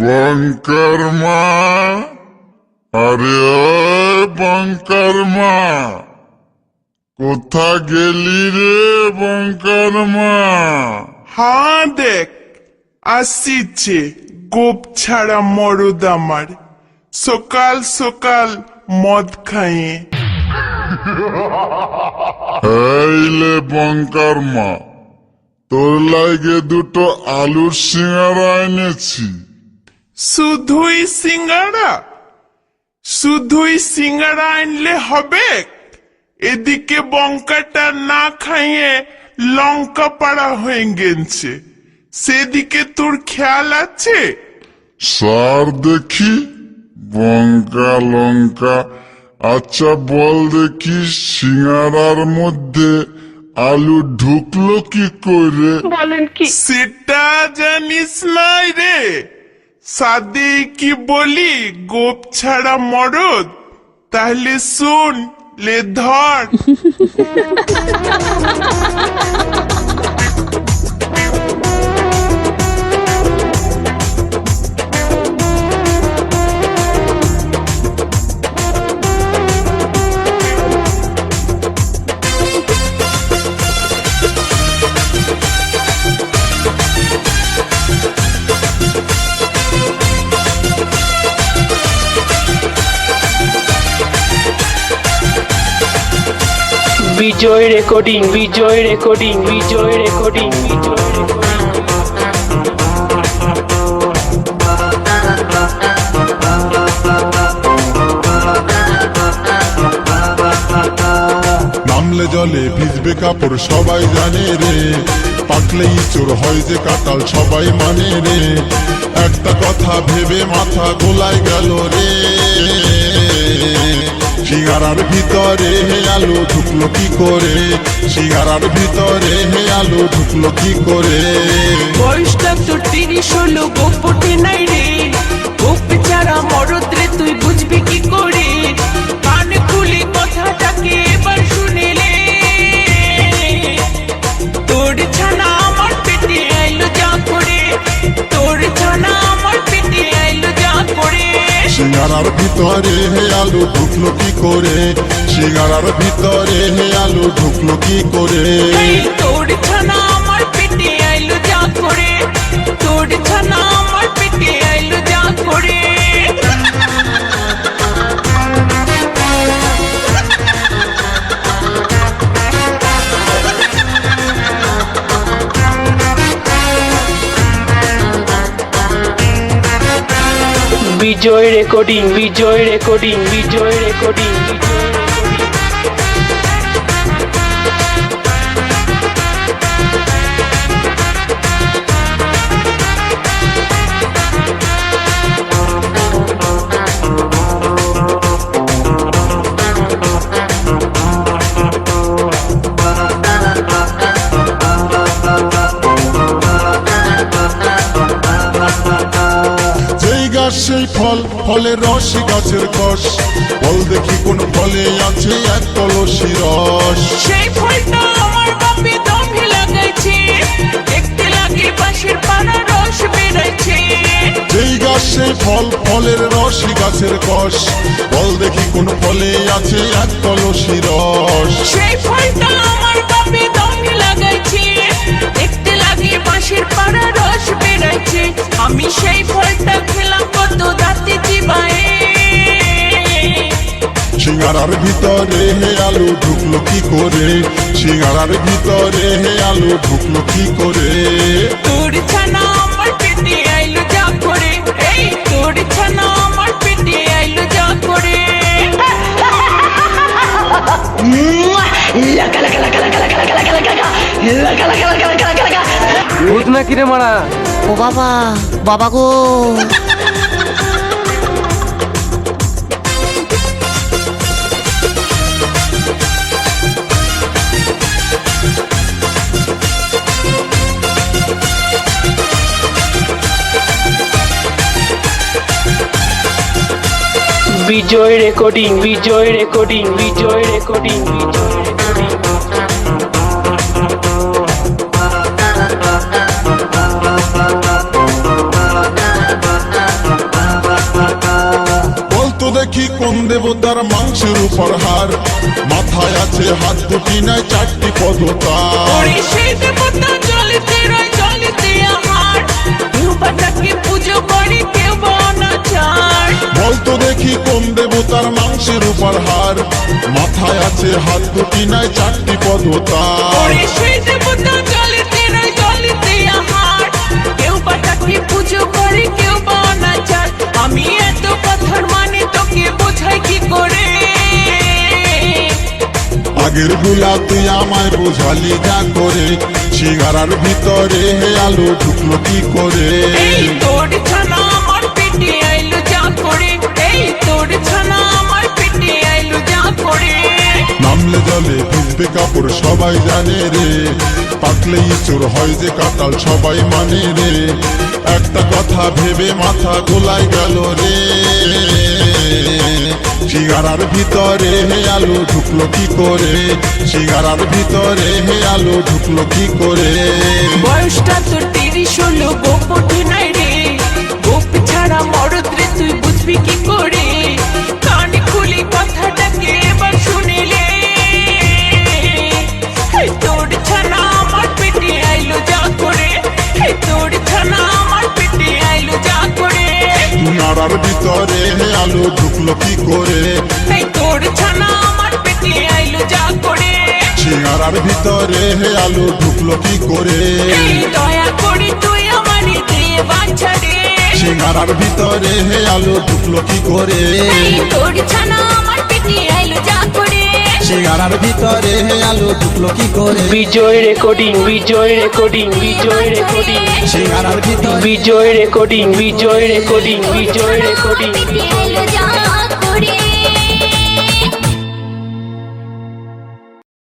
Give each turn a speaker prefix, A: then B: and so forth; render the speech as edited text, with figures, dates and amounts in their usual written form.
A: বঙ্কার মা, আরে ও বঙ্কার মা, কোথা গেলি রে বঙ্কার মা?
B: হ্যাঁ দেখ আসিছে গোপ ছাড়া মরদ আমার সকাল সকাল মদ খাইয়ে।
A: এইলে বঙ্কার মা, তোর লাগে দুটো আলুর সিঙ্গারা এনেছি।
B: শুধুই সিঙ্গারা? শুধুই সিঙ্গারা আনলে হবে? এদিকে বঙ্কাটা না খাইয়ে লঙ্কা পাড়া হয়ে গেছে, সেদিকে তোর খেয়াল আছে?
A: সার দেখি বঙ্কা লঙ্কা। আচ্ছা বল দেখি, সিঙ্গারার মধ্যে আলু ঢুকলো কি করে?
B: সেটা জানিস নাই রে? সাদে কি বলি গোপ ছাড়া মরদ? তাহলে শুন লে ধর।
C: বিজয় রেকর্ডিং, বিজয় রেকর্ডিং, বিজয় রেকর্ডিং, বিজয় রেকর্ডিং।
D: নামলে জলে ভিজবে কাপড় সবাই জানে রে, পাকলেই চোর হয় যে কাটাল সবাই মানে রে। একটা কথা ভেবে মাথা গোলায় গেল রে, সিঙ্গারার ভিতরে হে আলু ঢুকলো কি করে? সিঙ্গারার ভিতরে হে আলু ঢুকলো কি করে?
C: বয়সটা তোর 30 হলো, গোপটে নাই রে। গোপ ছাড়া মরদ রে, তুই বুঝবি কি করে? কান খুলে কথাটাকে এবার শুনেলে, তোর ছানা আমার পেটে আইলো যা করে, তোর ছানা আমার পেটে আইলো যা করে।
D: সিঙ্গারার ভিতরে হে আলু ঢুকলো কি করে? সিঙ্গারার ভিতরে হে আলু ঢুকলো কি করে?
C: এই তোর ছানা আমার পেটে আইলো যা করে, তোর ছানা আমার পেটে আইলো যা করে। বিজয় রেকর্ডিং, বিজয় রেকর্ডিং, বিজয় রেকর্ডিং, বিজয় রেকর্ডিং।
D: যেই গাছ সেই ফল, ফলের রস গাছের কষ। বল দেখি কোন ফলে আছে এক কলসি রস?
C: সেই ফলটা আমার বাপে দমে লাগাইছে, দেখতে লাগে বাঁশের পানা রস বেরাইছে।
D: যেই গাছ সেই ফল, ফলের রস গাছের কষ। বল দেখি কোন ফলে আছে এক কলসি রস?
C: সেই ফলটা আমার বাপে দমে লাগাইছে, দেখতে লাগে বাঁশের পানা রস বেরাইছে। আমি সেই ফলটা খেলাম কত দাঁতে চিবায়ে।
D: সিঙ্গারার ভিতরে হে আলু ঢুকলো কি করে? সিঙ্গারার ভিতরে হে আলু ঢুকলো কি করে?
C: তোর ছানা আমার পেটে আইলো যা করে, এই তোর ছানা আমার পেটে আইলো যা করে।
E: ভূত নাকি রে মারা?
F: ও বাবা, বাবা গো।
C: বিজয় রেকর্ডিং, বিজয় রেকর্ডিং, বিজয় রেকর্ডিং, বিজয় রেকর্ডিং।
D: কোন দেবতার মাংসের উপর হার, মাথায় আছে হাত দুটি নাই চারটি পদতা।
C: ওরে সেই দেবতা জলেতে রয় জলেতে আহার, কেউ বা তাকে পুজো করে কেউ বা অনাচার।
D: বলতো দেখি কোন দেবতার মাংসের উপর হার, মাথায় আছে হাত দুটি নাই চারটি পদতা।
C: ওরে সেই দেবতা জলেতে রয় জলেতে আহার, কেউ বা তাকে পুজো করে কেউ বা অনাচার। আমি এত কথার মানে তোকে বোঝাই কি করে?
D: আগের গুলা তুই আমায় বোঝালি যা করে, সিঙ্গারার ভিতরে হে আলো ঢুকলো কি করে?
C: এই তোর ছানা আমার পেটে আইলো যা করে, এই তোর ছানা আমার পেটে আইলো যা করে।
D: নামলে জলে ভিজবে কাপড় সবাই জানে রে, পাকলেই চোর হয় যে কাটাল সবাই মানে রে। একটা কথা ভেবে মাথা গোলাই গেল রে, সিঙ্গারার ভিতরে হে আলো ঢুকলো কি করে? সিঙ্গারার ভিতরে হে আলো ঢুকলো কি করে?
C: বয়সটা তোর 30 হলো, গোপ ওঠে নাই রে। গোপ ছাড়া মরদ রে তুই বুঝবি কি করে? কান খুলি কথাটাকে এবার শুনিলে, এই তোর ছানা আমার পেটে আইলো যা করে, এই তোর ছানা আমার পেটে আইলো যা করে।
D: সিঙ্গারার ভিতরে হে আলো ঢুকলো কি করে?
C: এই তোর ছানা আমার পেটে আইলো যা করে।
D: সিঙ্গারার ভিতরে হে আলো ঢুকলো কি করে?
C: এই দয়া করে তুই আমারে দিয়ে বাছা রে।
D: সিঙ্গারার ভিতরে হে আলো ঢুকলো কি করে?
C: এই তোর ছানা আমার পেটে আইলো যা করে।
E: সিঙ্গারার ভিতরে হে আলো ঢুকলো কি করে?
G: বিজয় রেকর্ডিং, বিজয় রেকর্ডিং, বিজয় রেকর্ডিং,
E: সিঙ্গারার ভিতরে
G: বিজয় রেকর্ডিং, বিজয় রেকর্ডিং, বিজয় রেকর্ডিং।
H: পেটে আইলো যা